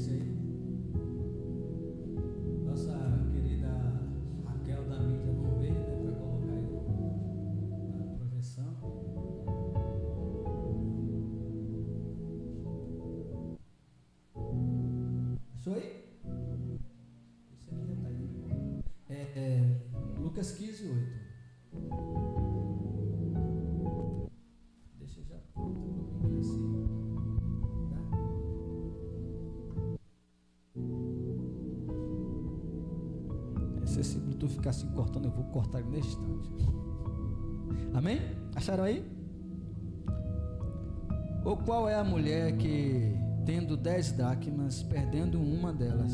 esse aí? Nossa querida Raquel da mídia não veio, né, para colocar aí na projeção. Achou aí? Esse aqui já está aí. Lucas 15:8. Deixa eu já pronto aqui assim. Tá? Se esse Bluetooth ficar assim cortando, eu vou cortar ele nesse instante. Amém? Acharam aí? Ou qual é a mulher que, tendo 10 dracmas, perdendo uma delas,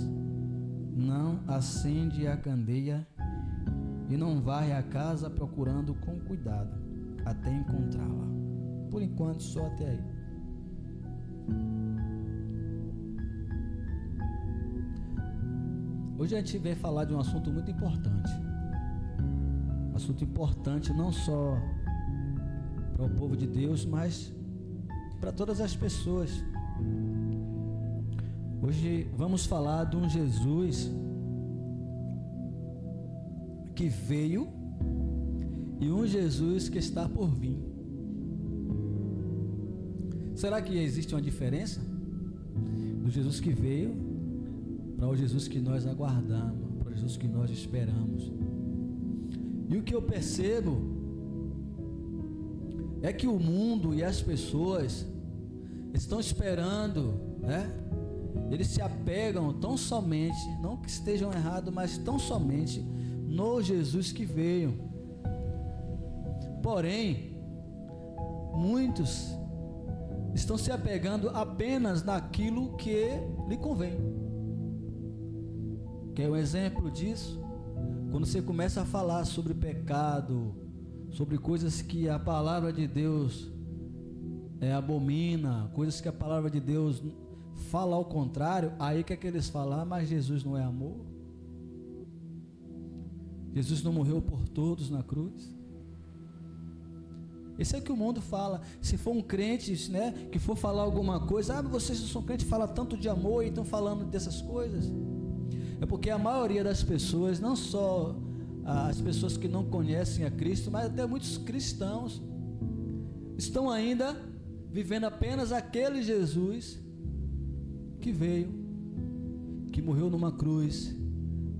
não acende a candeia e não varre a casa procurando com cuidado até encontrá-la? Por enquanto, só até aí. Hoje a gente veio falar de um assunto muito importante. Um assunto importante não só para o povo de Deus, mas para todas as pessoas. Hoje vamos falar de um Jesus que veio e um Jesus que está por vir. Será que existe uma diferença do Jesus que veio para o Jesus que nós aguardamos, para o Jesus que nós esperamos? E o que eu percebo é que o mundo e as pessoas estão esperando, né? Eles se apegam tão somente, não que estejam errados, mas tão somente no Jesus que veio. Porém, muitos estão se apegando apenas naquilo que lhe convém. Quer um exemplo disso? Quando você começa a falar sobre pecado, sobre coisas que a palavra de Deus abomina, coisas que a palavra de Deus fala ao contrário, aí que é que eles falam: mas Jesus não é amor? Jesus não morreu por todos na cruz? Isso é o que o mundo fala. Se for um crente, né, que for falar alguma coisa, vocês não são crentes, falam tanto de amor e estão falando dessas coisas. É porque a maioria das pessoas, não só as pessoas que não conhecem a Cristo, mas até muitos cristãos, estão ainda vivendo apenas aquele Jesus que veio, que morreu numa cruz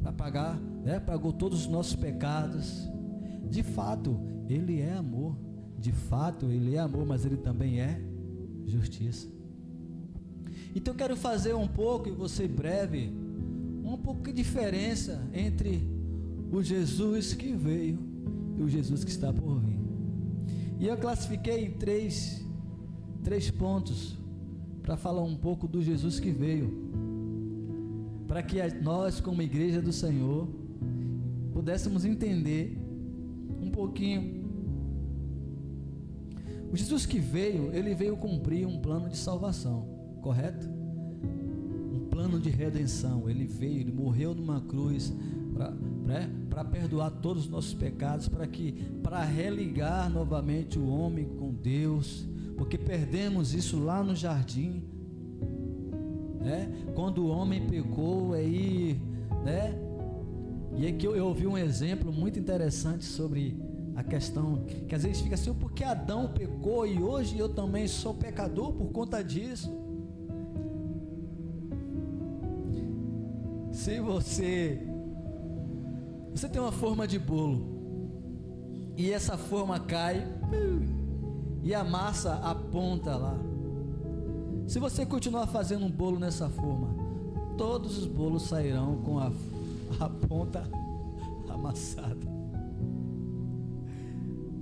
para pagar, né, pagou todos os nossos pecados. De fato, Ele é amor. De fato, Ele é amor, mas Ele também é justiça. Então eu quero fazer um pouco, e vou ser breve, um pouco de diferença entre o Jesus que veio e o Jesus que está por vir. E eu classifiquei em três pontos para falar um pouco do Jesus que veio, para que nós, como igreja do Senhor, pudéssemos entender um pouquinho. O Jesus que veio, ele veio cumprir um plano de salvação, correto? Um plano de redenção. Ele veio, ele morreu numa cruz para perdoar todos os nossos pecados, para religar novamente o homem com Deus, porque perdemos isso lá no jardim, né? Quando o homem pecou, aí, né? E aqui eu ouvi um exemplo muito interessante sobre a questão que às vezes fica assim: porque Adão pecou e hoje eu também sou pecador por conta disso. Se você tem uma forma de bolo e essa forma cai e a massa aponta lá, se você continuar fazendo um bolo nessa forma, todos os bolos sairão com a ponta amassada.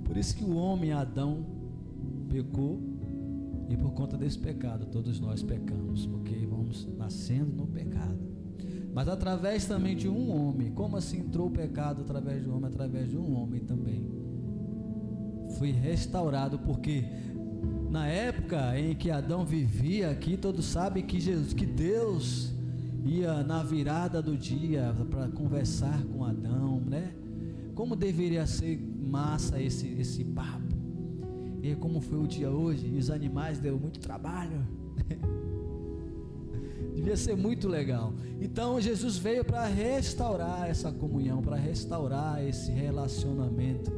Por isso que o homem Adão pecou, e por conta desse pecado todos nós pecamos, porque vamos nascendo no pecado. Mas através também de um homem, como assim entrou o pecado através de um homem? Através de um homem também foi restaurado, porque na época em que Adão vivia aqui, todos sabem que Deus ia na virada do dia para conversar com Adão, né? Como deveria ser massa esse papo. E como foi o dia hoje, e os animais deram muito trabalho. Devia ser muito legal. Então Jesus veio para restaurar essa comunhão, para restaurar esse relacionamento,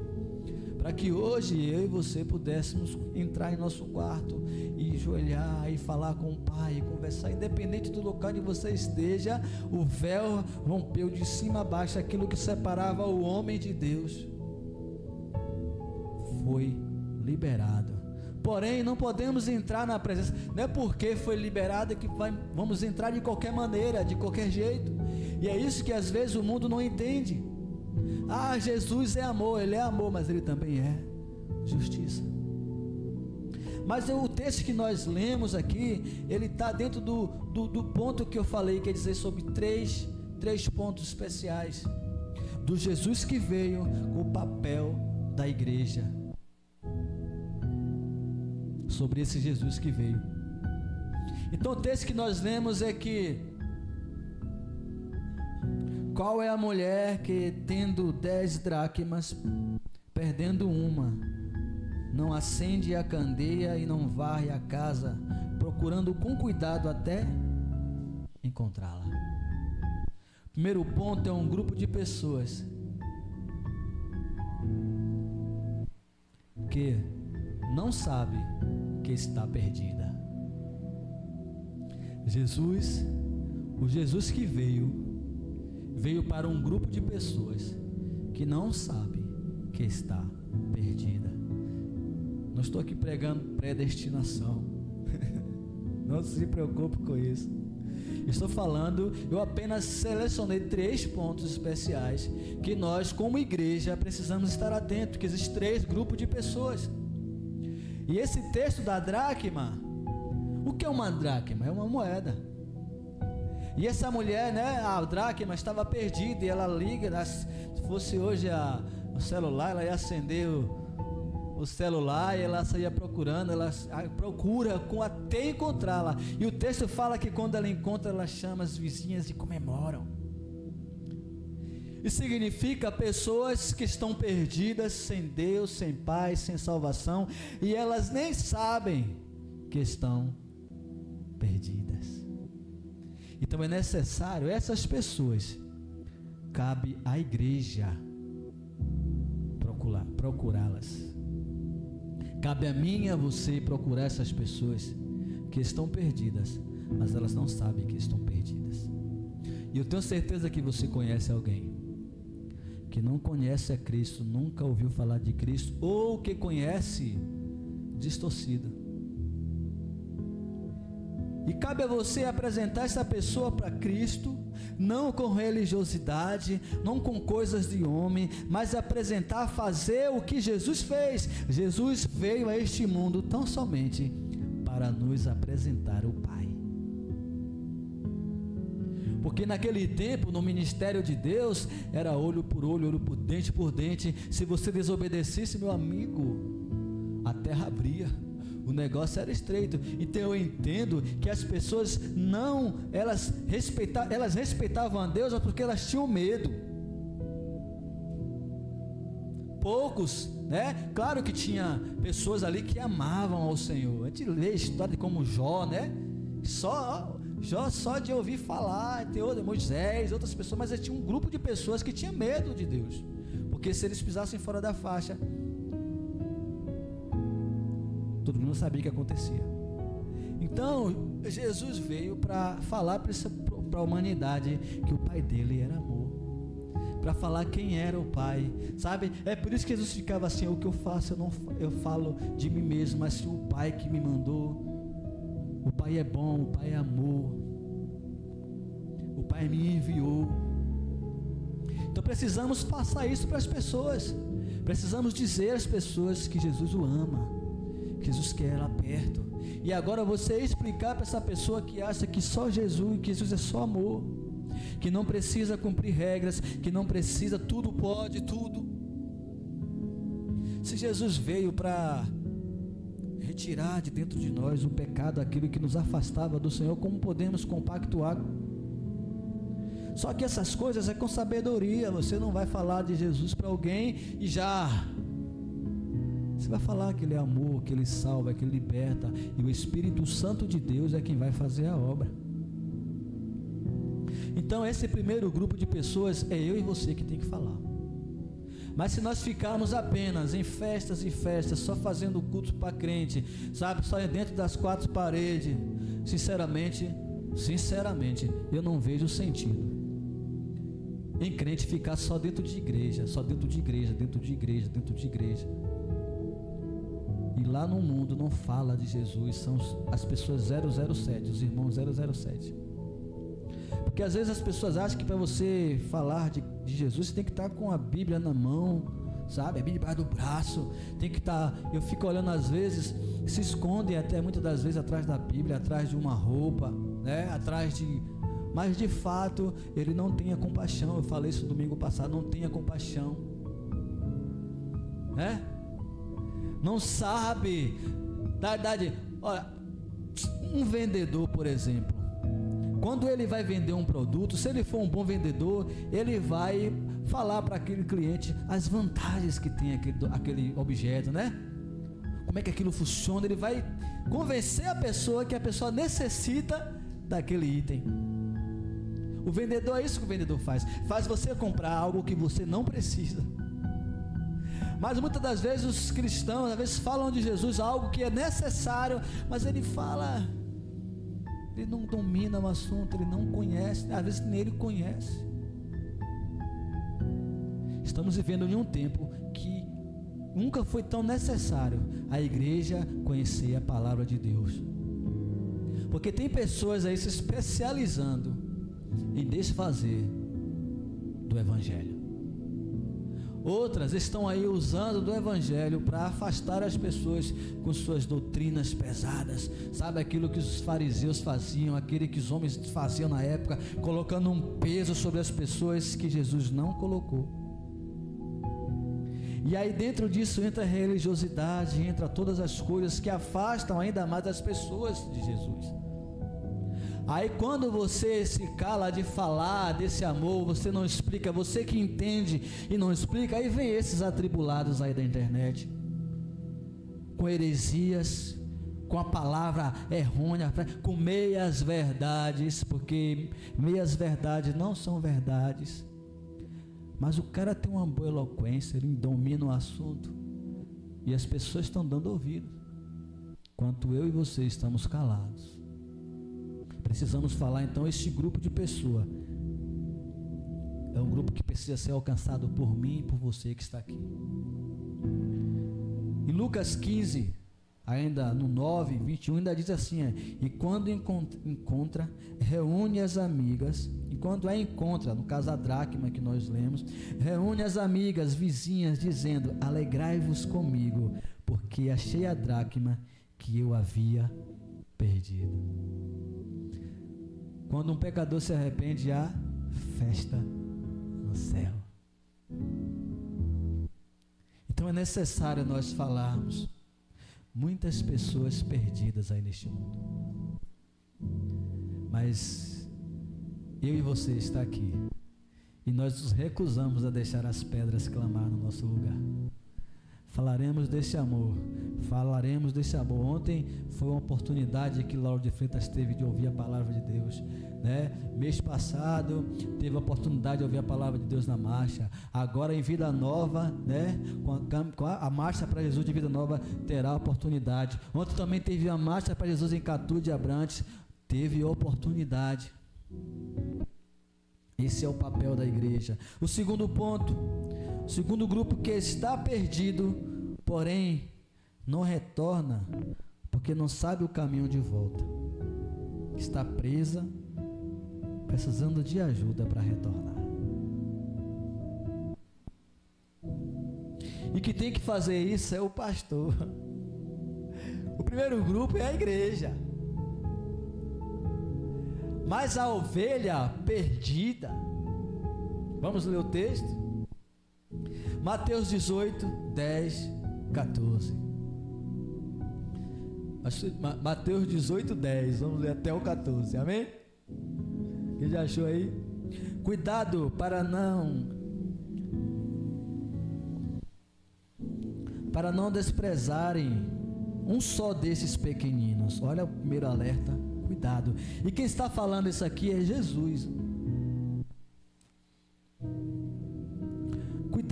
para que hoje eu e você pudéssemos entrar em nosso quarto e ajoelhar e falar com o Pai, e conversar, independente do local onde você esteja. O véu rompeu de cima a baixo, aquilo que separava o homem de Deus foi liberado. Porém, não podemos entrar na presença, não é porque foi liberado que vamos entrar de qualquer maneira, de qualquer jeito. E é isso que às vezes o mundo não entende. Ah, Jesus é amor, Ele é amor, mas Ele também é justiça. Mas o texto que nós lemos aqui, ele está dentro do ponto que eu falei, quer dizer, sobre três pontos especiais do Jesus que veio com o papel da igreja. Sobre esse Jesus que veio. Então o texto que nós lemos é que: qual é a mulher que, tendo 10 dracmas, perdendo uma, não acende a candeia e não varre a casa, procurando com cuidado até encontrá-la? Primeiro ponto é um grupo de pessoas que não sabe que está perdida. O Jesus que veio para um grupo de pessoas que não sabe que está perdida. Não estou aqui pregando predestinação. Não se preocupe com isso. Estou falando, eu apenas selecionei 3 pontos especiais que nós, como igreja, precisamos estar atentos, que existem 3 grupos de pessoas. E esse texto da dracma, o que é uma dracma? É uma moeda. E essa mulher, né, a dracma estava perdida, e ela liga, se fosse hoje o celular, ela ia acender o celular, e ela saía procurando, ela procura até encontrá-la. E o texto fala que quando ela encontra, ela chama as vizinhas e comemoram. Isso significa pessoas que estão perdidas, sem Deus, sem paz, sem salvação, e elas nem sabem que estão perdidas. Então é necessário, essas pessoas, cabe à igreja procurá-las. Cabe a mim e a você procurar essas pessoas que estão perdidas, mas elas não sabem que estão perdidas. E eu tenho certeza que você conhece alguém que não conhece a Cristo, nunca ouviu falar de Cristo, ou que conhece distorcido. E cabe a você apresentar essa pessoa para Cristo, não com religiosidade, não com coisas de homem, mas apresentar, fazer o que Jesus fez. Jesus veio a este mundo tão somente para nos apresentar o Pai. Porque naquele tempo, no ministério de Deus, era olho por olho, olho por dente. Se você desobedecesse, meu amigo, a terra abria. O negócio era estreito. Então eu entendo que as pessoas elas respeitavam a Deus porque elas tinham medo. Poucos, né? Claro que tinha pessoas ali que amavam ao Senhor. A gente lê a história como Jó, né? Só de ouvir falar, tem Moisés, outras pessoas, mas tinha um grupo de pessoas que tinha medo de Deus, porque se eles pisassem fora da faixa, todo mundo sabia o que acontecia. Então Jesus veio para falar para a humanidade que o Pai dele era amor, para falar quem era o Pai, sabe? É por isso que Jesus ficava assim: o que eu faço, eu falo de mim mesmo, mas se o Pai que me mandou. O Pai é bom, o Pai é amor, o Pai me enviou. Então precisamos passar isso para as pessoas, precisamos dizer às pessoas que Jesus o ama, que Jesus quer ela perto. E agora você explicar para essa pessoa que acha que só Jesus, que Jesus é só amor, que não precisa cumprir regras, que não precisa, tudo pode, tudo. Se Jesus veio para retirar de dentro de nós o pecado, aquilo que nos afastava do Senhor, como podemos compactuar? Só que essas coisas é com sabedoria. Você não vai falar de Jesus para alguém e você vai falar que Ele é amor, que Ele salva, que Ele liberta, e o Espírito Santo de Deus é quem vai fazer a obra. Então esse primeiro grupo de pessoas é eu e você que tem que falar. Mas se nós ficarmos apenas em festas e festas, só fazendo culto para crente, sabe, só dentro das quatro paredes, sinceramente, eu não vejo sentido em crente ficar só dentro de igreja, dentro de igreja. E lá no mundo não fala de Jesus, são as pessoas 007, os irmãos 007. Porque às vezes as pessoas acham que para você falar de Jesus, você tem que estar com a Bíblia na mão, sabe? A Bíblia debaixo do braço, tem que estar. Eu fico olhando às vezes, se escondem até muitas das vezes atrás da Bíblia, atrás de uma roupa, né? Mas de fato, ele não tem a compaixão. Eu falei isso domingo passado, não tem a compaixão, né? Não sabe, na verdade, olha, um vendedor, por exemplo, quando ele vai vender um produto, se ele for um bom vendedor, ele vai falar para aquele cliente as vantagens que tem aquele objeto, né? Como é que aquilo funciona, ele vai convencer a pessoa que a pessoa necessita daquele item. O vendedor, é isso que o vendedor faz você comprar algo que você não precisa. Mas muitas das vezes os cristãos, às vezes falam de Jesus algo que é necessário, mas ele não domina o assunto, ele não conhece, às vezes nem ele conhece. Estamos vivendo em um tempo que nunca foi tão necessário a igreja conhecer a palavra de Deus, porque tem pessoas aí se especializando em desfazer do evangelho. Outras estão aí usando do evangelho para afastar as pessoas com suas doutrinas pesadas, sabe, aquilo que os fariseus faziam, aquilo que os homens faziam na época, colocando um peso sobre as pessoas que Jesus não colocou. E aí dentro disso entra a religiosidade, entra todas as coisas que afastam ainda mais as pessoas de Jesus. Aí quando você se cala de falar desse amor, você não explica, você que entende e não explica, aí vem esses atribulados aí da internet, com heresias, com a palavra errônea, com meias verdades, porque meias verdades não são verdades, mas o cara tem uma boa eloquência, ele domina o assunto, e as pessoas estão dando ouvido, enquanto eu e você estamos calados. Precisamos falar então, este grupo de pessoa é um grupo que precisa ser alcançado por mim e por você que está aqui. Em Lucas 15, ainda no 9, 21, ainda diz assim, e quando encontra, reúne as amigas, e quando a encontra, no caso a dracma que nós lemos, reúne as amigas, vizinhas, dizendo, alegrai-vos comigo, porque achei a dracma que eu havia perdido. Quando um pecador se arrepende, há festa no céu. Então é necessário nós falarmos. Muitas pessoas perdidas aí neste mundo. Mas eu e você está aqui. E nós nos recusamos a deixar as pedras clamar no nosso lugar. Falaremos desse amor. Ontem foi uma oportunidade que Lauro de Freitas teve de ouvir a palavra de Deus, né? Mês passado teve a oportunidade de ouvir a palavra de Deus na marcha. Agora em Vida Nova, né? Com a marcha para Jesus de Vida Nova terá a oportunidade. Ontem também teve a marcha para Jesus em Catu de Abrantes, teve a oportunidade. Esse é o papel da igreja. O segundo ponto, o segundo grupo que está perdido, porém não retorna, porque não sabe o caminho de volta. Está presa, precisando de ajuda para retornar. E que tem que fazer isso é o pastor. O primeiro grupo é a igreja. Mas a ovelha perdida, vamos ler o texto? Mateus 18, 10, 14. Mateus 18, 10, vamos ler até o 14, amém? Quem já achou aí? Cuidado para não desprezarem um só desses pequeninos. Olha o primeiro alerta, cuidado. E quem está falando isso aqui é Jesus.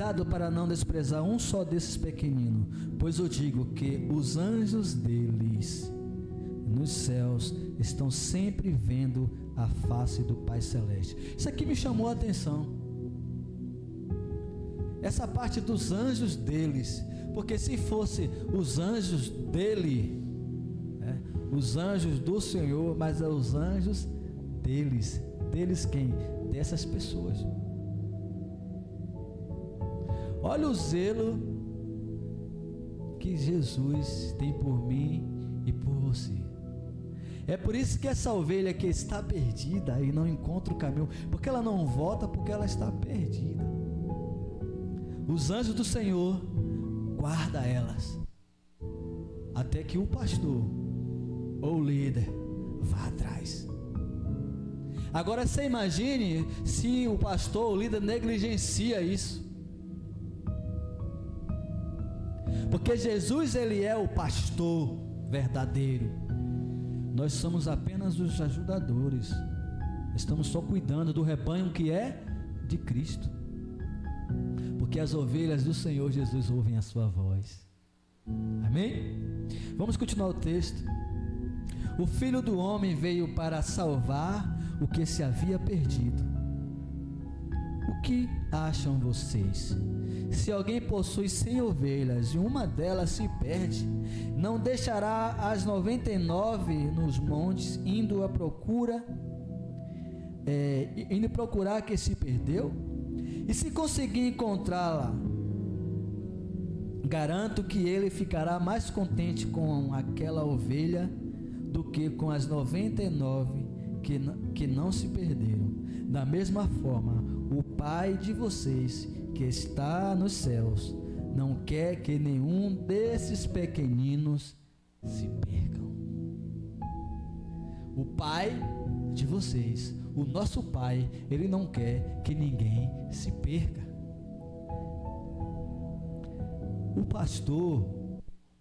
cuidado para não desprezar um só desses pequeninos, pois eu digo que os anjos deles nos céus estão sempre vendo a face do Pai Celeste. Isso aqui me chamou a atenção. Essa parte dos anjos deles, porque se fosse os anjos dele, os anjos do Senhor, mas é os anjos deles. Deles quem? Dessas pessoas. Olha o zelo que Jesus tem por mim e por você. É por isso que essa ovelha que está perdida e não encontra o caminho, porque ela não volta, porque ela está perdida. Os anjos do Senhor guardam elas, até que o pastor ou o líder vá atrás. Agora você imagine se o pastor ou o líder negligencia isso. Porque Jesus, ele é o pastor verdadeiro. Nós somos apenas os ajudadores. Estamos só cuidando do rebanho que é de Cristo. Porque as ovelhas do Senhor Jesus ouvem a sua voz. Amém? Vamos continuar o texto. O Filho do Homem veio para salvar o que se havia perdido. O que acham vocês? Se alguém possui 100 ovelhas e uma delas se perde, não deixará as 99 nos montes, indo procurar a que se perdeu? E se conseguir encontrá-la, garanto que ele ficará mais contente com aquela ovelha do que com as 99 que não se perderam. Da mesma forma, o Pai de vocês que está nos céus não quer que nenhum desses pequeninos se percam. O Pai de vocês, o nosso Pai, ele não quer que ninguém se perca. O pastor,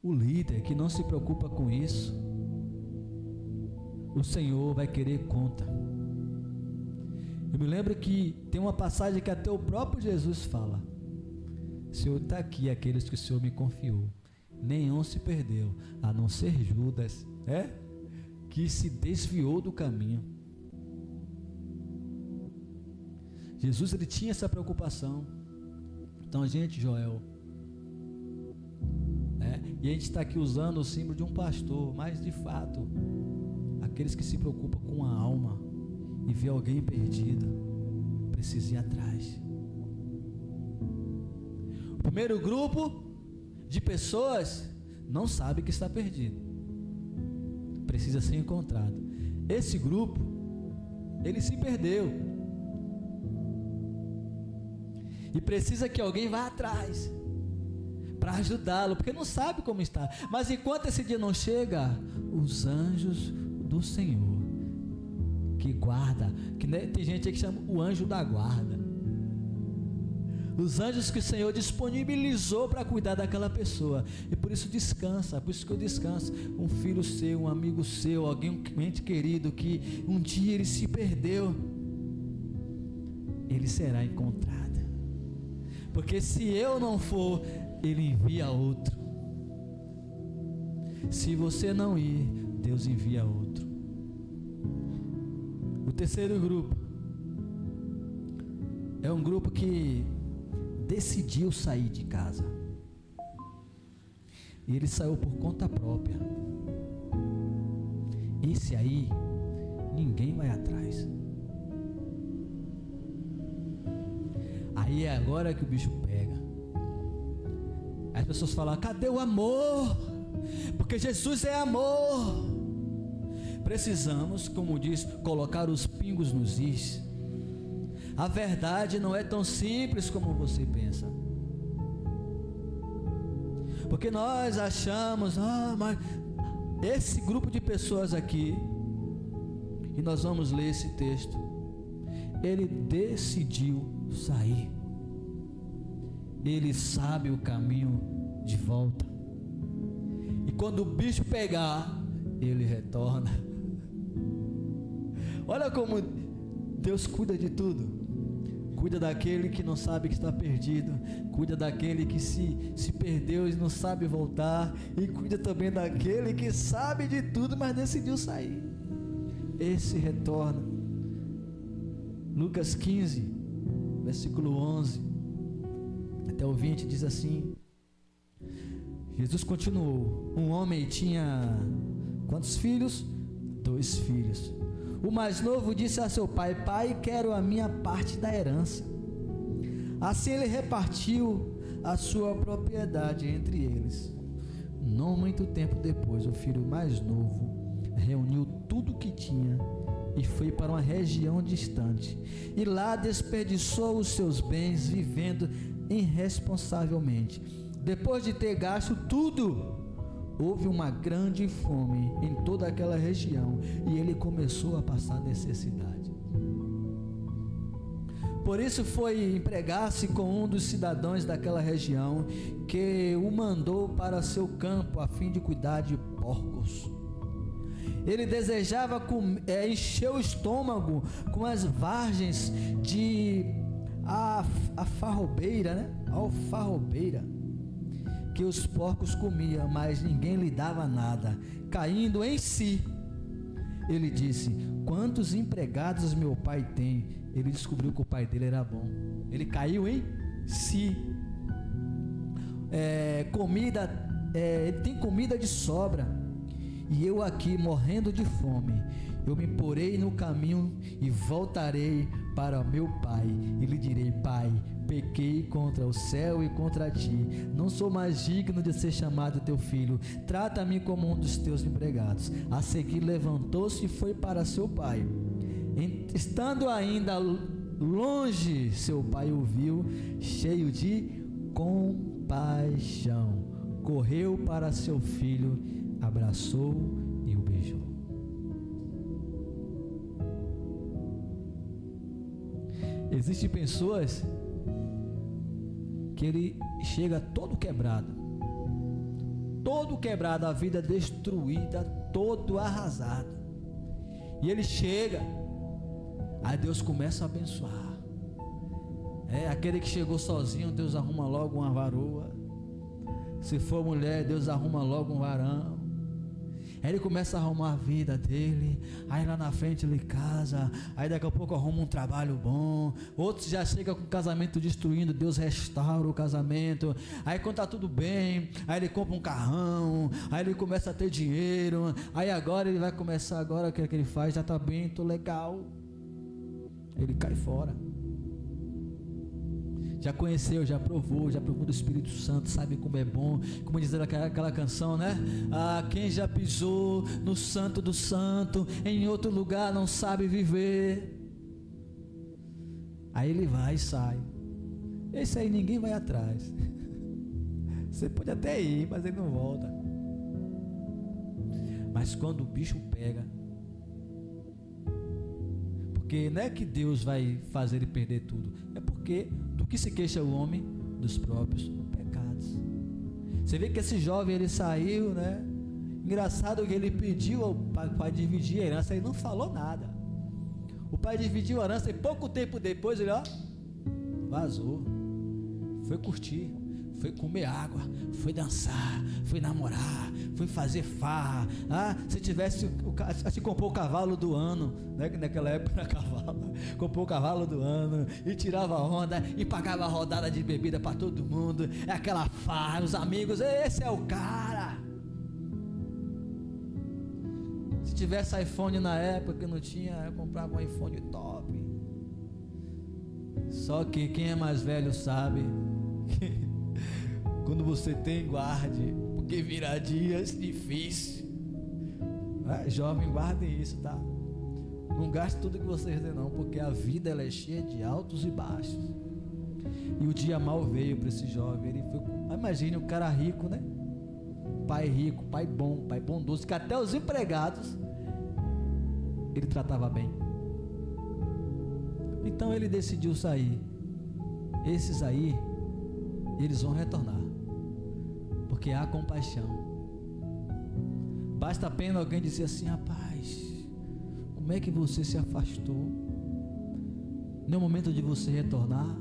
o líder que não se preocupa com isso, o Senhor vai querer conta. Eu me lembro que tem uma passagem que até o próprio Jesus fala: Senhor, está aqui aqueles que o Senhor me confiou, nenhum se perdeu, a não ser Judas, que se desviou do caminho. Jesus, ele tinha essa preocupação. Então, gente, Joel, e a gente está aqui usando o símbolo de um pastor, mas de fato, aqueles que se preocupam com a alma e vê alguém perdido, precisa ir atrás. O primeiro grupo de pessoas não sabe que está perdido, precisa ser encontrado. Esse grupo, ele se perdeu e precisa que alguém vá atrás para ajudá-lo, porque não sabe como está. Mas enquanto esse dia não chega, os anjos do Senhor que guarda, tem gente aí que chama o anjo da guarda, os anjos que o Senhor disponibilizou para cuidar daquela pessoa, e por isso descansa, por isso que eu descanso. Um filho seu, um amigo seu, alguém, um ente querido que um dia ele se perdeu, ele será encontrado, porque se eu não for, ele envia outro. Se você não ir, Deus envia outro. O terceiro grupo é um grupo que decidiu sair de casa, e ele saiu por conta própria. Esse aí ninguém vai atrás. Aí é agora que o bicho pega. As pessoas falam: cadê o amor? Porque Jesus é amor. Precisamos, como diz, colocar os pingos nos is. A verdade não é tão simples como você pensa. Porque nós achamos, mas esse grupo de pessoas aqui, e nós vamos ler esse texto, ele decidiu sair. Ele sabe o caminho de volta. E quando o bicho pegar, ele retorna. Olha como Deus cuida de tudo. cuida daquele que não sabe que está perdido, cuida daquele que se perdeu e não sabe voltar, e cuida também daquele que sabe de tudo, mas decidiu sair. Esse retorna. Lucas 15, versículo 11 até o 20 diz assim: Jesus continuou: um homem tinha quantos filhos? 2 filhos. O mais novo disse a seu pai: pai, quero a minha parte da herança. Assim ele repartiu a sua propriedade entre eles. Não muito tempo depois, o filho mais novo reuniu tudo o que tinha e foi para uma região distante, e lá desperdiçou os seus bens vivendo irresponsavelmente. Depois de ter gasto tudo, houve uma grande fome em toda aquela região e ele começou a passar necessidade. Por isso foi empregar-se com um dos cidadãos daquela região, que o mandou para seu campo a fim de cuidar de porcos. Ele desejava encher o estômago com as vargens de alfarrobeira que os porcos comiam, mas ninguém lhe dava nada. Caindo em si, ele disse: quantos empregados meu pai tem? Ele descobriu que o pai dele era bom. Ele caiu em si. Ele tem comida de sobra, e eu aqui morrendo de fome. Eu me porei no caminho e voltarei para meu pai e lhe direi: pai, pequei contra o céu e contra ti, não sou mais digno de ser chamado teu filho, trata-me como um dos teus empregados. A seguir levantou-se e foi para seu pai. Estando ainda longe, seu pai o viu, cheio de compaixão, correu para seu filho, abraçou e o beijou. Existem pessoas que ele chega todo quebrado, a vida destruída, todo arrasado, e ele chega, aí Deus começa a abençoar. Aquele que chegou sozinho, Deus arruma logo uma varoa. Se for mulher, Deus arruma logo um varão. Aí ele começa a arrumar a vida dele, aí lá na frente ele casa, aí daqui a pouco arruma um trabalho bom. Outros já chegam com o casamento destruindo, Deus restaura o casamento. Aí quando está tudo bem, aí ele compra um carrão, aí ele começa a ter dinheiro. Aí agora ele vai começar, agora o que é que ele faz? Já está bem, estou legal. Ele cai fora. Já conheceu, já provou do Espírito Santo, sabe como é bom, como diz aquela canção, né? Quem já pisou no santo do santo, em outro lugar não sabe viver. Aí ele vai e sai. Esse aí ninguém vai atrás. Você pode até ir, mas ele não volta. Mas quando o bicho pega, porque não é que Deus vai fazer ele perder tudo, é porque do que se queixa o homem? Dos próprios pecados. Você vê que esse jovem, ele saiu, né? Engraçado que ele pediu ao pai dividir a herança, ele não falou nada. O pai dividiu a herança e pouco tempo depois ele vazou, foi curtir, foi comer água, foi dançar, foi namorar, foi fazer farra. Se tivesse, se comprou o cavalo do ano, né? Naquela época era cavalo, comprou o cavalo do ano e tirava a onda e pagava a rodada de bebida para todo mundo, aquela farra, os amigos, esse é o cara. Se tivesse iPhone na época, que não tinha, eu comprava um iPhone top. Só que quem é mais velho sabe que quando você tem, guarde, porque virá dias difíceis. Jovem, guardem isso, tá? Não gaste tudo que vocês têm não, porque a vida ela é cheia de altos e baixos. E o dia mal veio para esse jovem. Ele foi, imagine um cara rico, né? Pai rico, pai bondoso, que até os empregados ele tratava bem. Então ele decidiu sair. Esses aí, eles vão retornar, porque há compaixão. Basta apenas alguém dizer assim: rapaz, como é que você se afastou? Não é o momento de você retornar.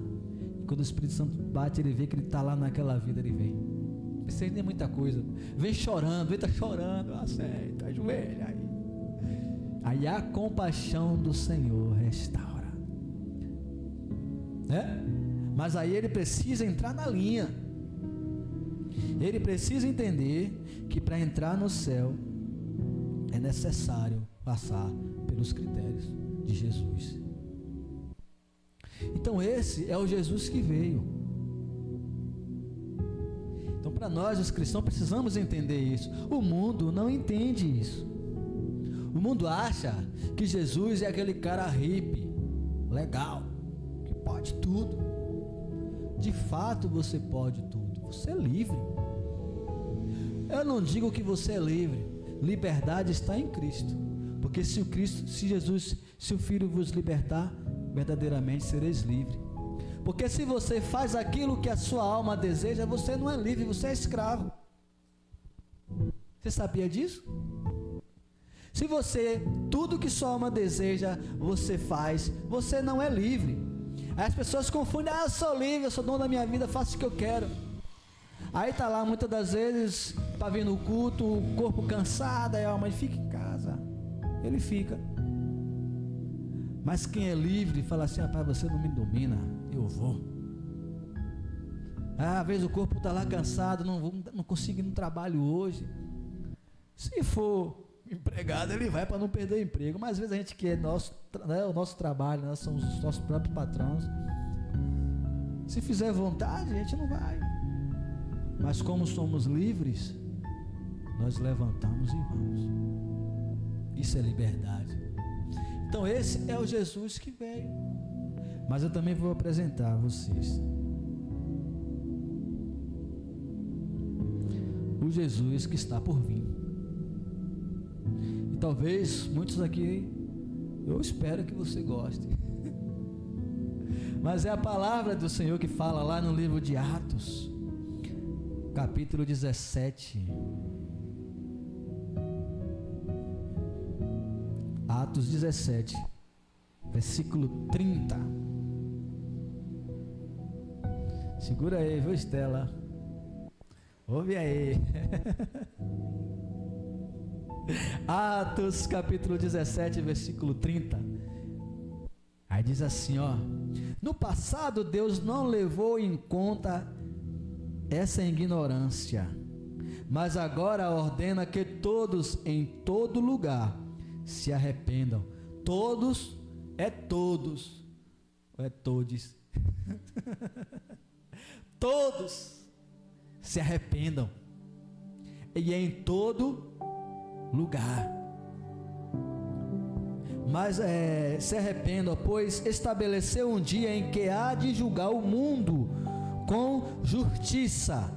E quando o Espírito Santo bate, ele vê que ele está lá naquela vida, ele vem. Não precisa nem muita coisa. Vem chorando, vem tá chorando. Aceita, ajoelha aí. Aí a compaixão do Senhor restaura. Né? Mas aí ele precisa entrar na linha. Ele precisa entender que para entrar no céu é necessário passar pelos critérios de Jesus. Então esse é o Jesus que veio. Então para nós os cristãos precisamos entender isso. O mundo não entende isso. O mundo acha que Jesus é aquele cara hippie, legal, que pode tudo. De fato você pode tudo. Você é livre. Eu não digo que você é livre. Liberdade está em Cristo. Porque se o Filho vos libertar, verdadeiramente sereis livres. Porque se você faz aquilo que a sua alma deseja, você não é livre, você é escravo. Você sabia disso? Se você, tudo que sua alma deseja, você faz, você não é livre. Aí as pessoas confundem, eu sou livre, eu sou dono da minha vida, faço o que eu quero. Aí está lá muitas das vezes, para vir no culto, o corpo cansado, aí a alma fica em casa. Ele fica. Mas quem é livre, fala assim, rapaz, você não me domina, eu vou. Às vezes o corpo está lá cansado, não consigo ir no trabalho hoje. Se for empregado, ele vai para não perder o emprego. Mas às vezes a gente quer o nosso trabalho, nós somos os nossos próprios patrões. Se fizer vontade, a gente não vai. Mas como somos livres, nós levantamos e vamos. Isso é liberdade. Então esse é o Jesus que veio. Mas eu também vou apresentar a vocês o Jesus que está por vir. E talvez muitos aqui, eu espero que você goste. Mas é a palavra do Senhor que fala lá no livro de Atos, capítulo 17. Atos 17, versículo 30. Segura aí, viu, Estela? Ouve aí. Atos capítulo 17, versículo 30. Aí diz assim, ó: no passado Deus não levou em conta essa ignorância, mas agora ordena que todos em todo lugar se arrependam. Todos é todos, ou é todes? Todos se arrependam, e é em todo lugar. Mas se arrependam, pois estabeleceu um dia em que há de julgar o mundo com justiça,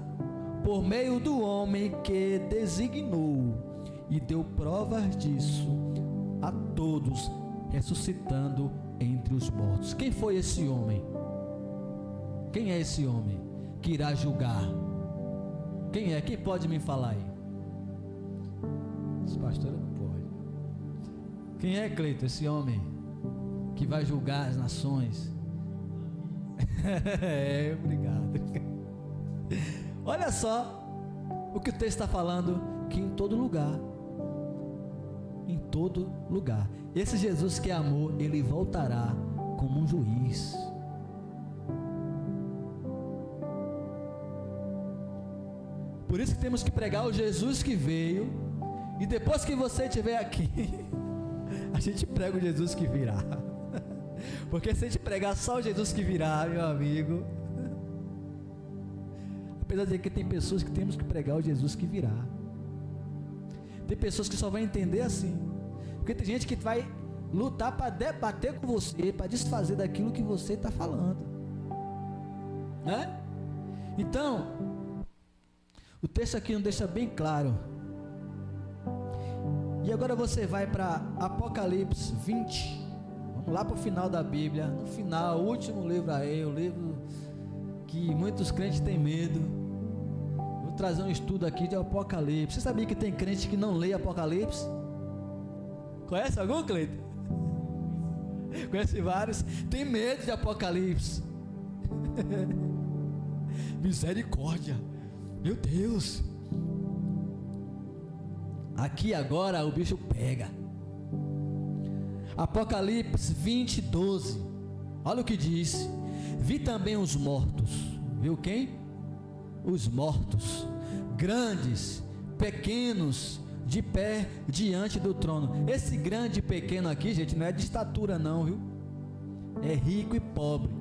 por meio do homem que designou, e deu provas disso a todos, ressuscitando entre os mortos. Quem foi esse homem? Quem é esse homem que irá julgar? Quem é? Quem pode me falar aí? Esse pastor não pode. Quem é, Cleito, esse homem que vai julgar as nações? Obrigado. Olha só o que o texto está falando, que em todo lugar, esse Jesus que é amor, ele voltará como um juiz. Por isso que temos que pregar o Jesus que veio, e depois que você estiver aqui, a gente prega o Jesus que virá. Porque se a gente pregar só o Jesus que virá, meu amigo, apesar de que tem pessoas que temos que pregar o Jesus que virá, tem pessoas que só vão entender assim, porque tem gente que vai lutar para debater com você, para desfazer daquilo que você está falando, né? Então, o texto aqui não deixa bem claro. E agora você vai para Apocalipse 20. Vamos lá para o final da Bíblia. No final, o último livro aí, o livro que muitos crentes têm medo. Vou trazer um estudo aqui de Apocalipse. Você sabia que tem crente que não lê Apocalipse? Conhece algum, Cleiton? Conhece vários. Tem medo de Apocalipse. Misericórdia. Meu Deus. Aqui agora o bicho pega. Apocalipse 20, 12. Olha o que diz. Vi também os mortos. Viu quem? Os mortos, grandes, pequenos, de pé diante do trono. Esse grande e pequeno aqui, gente, não é de estatura não, viu? É rico e pobre.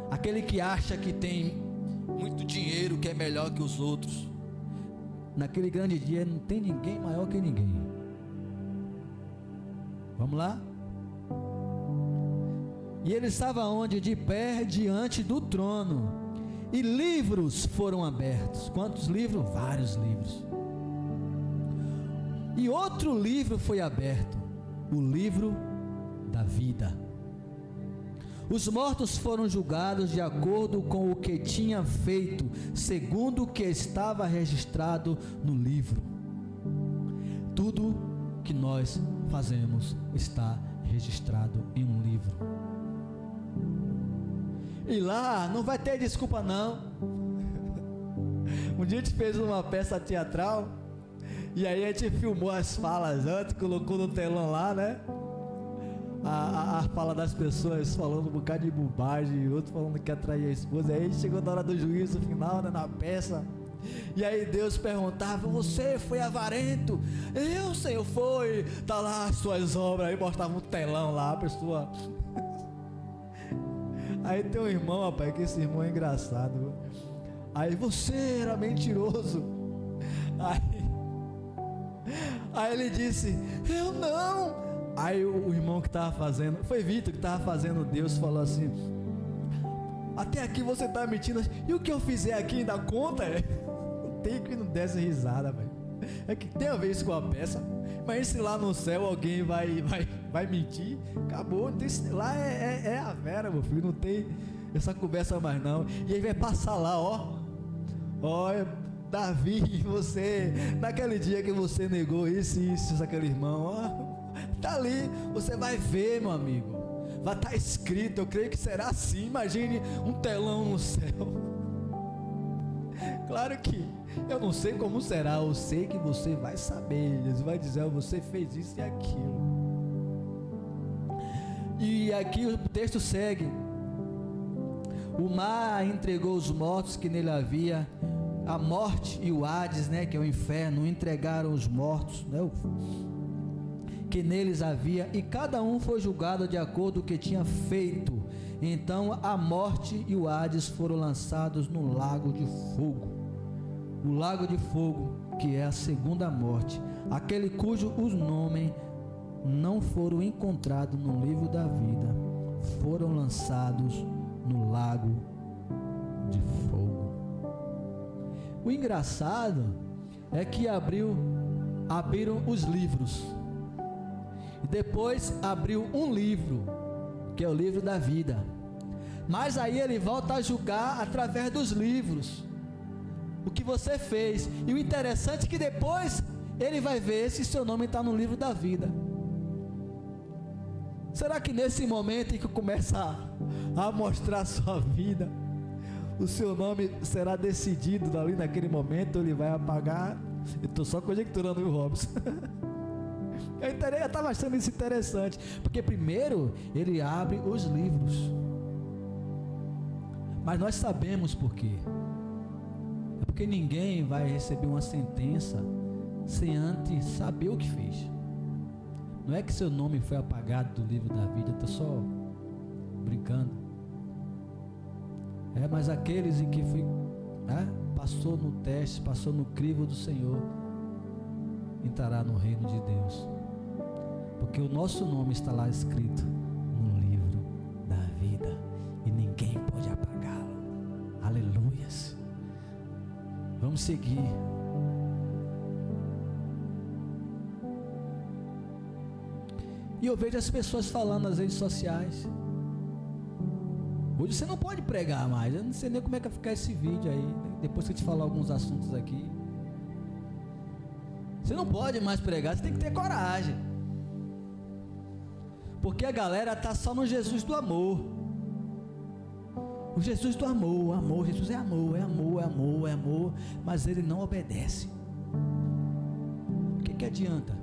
Aquele que acha que tem muito dinheiro, que é melhor que os outros. Naquele grande dia não tem ninguém maior que ninguém. Vamos lá? E ele estava onde? De pé diante do trono. E livros foram abertos. Quantos livros? Vários livros. E outro livro foi aberto, o livro da vida. Os mortos foram julgados de acordo com o que tinha feito, segundo o que estava registrado no livro. Tudo que nós fazemos está registrado em um livro. E lá não vai ter desculpa não. Um dia a gente fez uma peça teatral, e aí a gente filmou as falas antes, colocou no telão lá, né? A fala das pessoas falando um bocado de bobagem, outro falando que atraía a esposa. Aí chegou na hora do juízo final, né, na peça. E aí Deus perguntava: você foi avarento? Eu, Senhor, foi. Tá lá as suas obras. Aí mostrava um telão lá, a pessoa. Aí tem um irmão, rapaz, que esse irmão é engraçado, viu? Aí você era mentiroso. Aí ele disse: eu não. Aí o irmão que estava fazendo, foi Vitor que estava fazendo, Deus falou assim: até aqui você está mentindo, e o que eu fizer aqui ainda conta? Tem que não desce risada, velho. É que tem a ver isso com a peça. Mas se lá no céu alguém vai mentir, acabou. Não tem, lá é a Vera, meu filho, não tem essa conversa mais não. E aí vai passar lá, ó, Davi, você, naquele dia que você negou isso, aquele irmão, ó, tá ali, você vai ver, meu amigo, vai estar escrito. Eu creio que será assim. Imagine um telão no céu. Claro que eu não sei como será, eu sei que você vai saber. Jesus vai dizer: você fez isso e aquilo. E aqui o texto segue: o mar entregou os mortos que nele havia. A morte e o Hades, né, que é o inferno, entregaram os mortos, né, que neles havia, e cada um foi julgado de acordo com o que tinha feito. Então a morte e o Hades foram lançados no lago de fogo. O lago de fogo, que é a segunda morte, aquele cujo os nomes não foram encontrados no livro da vida, foram lançados no lago de fogo. O engraçado é que abriram os livros, e depois abriu um livro, que é o livro da vida. Mas aí ele volta a julgar através dos livros o que você fez. E o interessante é que depois ele vai ver se seu nome está no livro da vida. Será que nesse momento em que começa a mostrar a sua vida, o seu nome será decidido ali naquele momento, ou ele vai apagar? Eu estou só conjecturando, viu, Robson? Eu estava achando isso interessante, porque primeiro ele abre os livros, mas nós sabemos por quê. É porque ninguém vai receber uma sentença sem antes saber o que fez. Não é que seu nome foi apagado do livro da vida, estou só brincando. Mas aqueles em que foi, passou no teste, passou no crivo do Senhor, entrará no reino de Deus, porque o nosso nome está lá escrito no livro da vida, e ninguém pode apagá-lo. Aleluias. Vamos seguir. E eu vejo as pessoas falando nas redes sociais: hoje você não pode pregar mais. Eu não sei nem como é que vai ficar esse vídeo aí, depois que eu te falar alguns assuntos aqui. Você não pode mais pregar, você tem que ter coragem. Porque a galera está só no Jesus do amor. O Jesus do amor, amor, Jesus é amor, é amor, é amor, é amor, mas ele não obedece. O que adianta?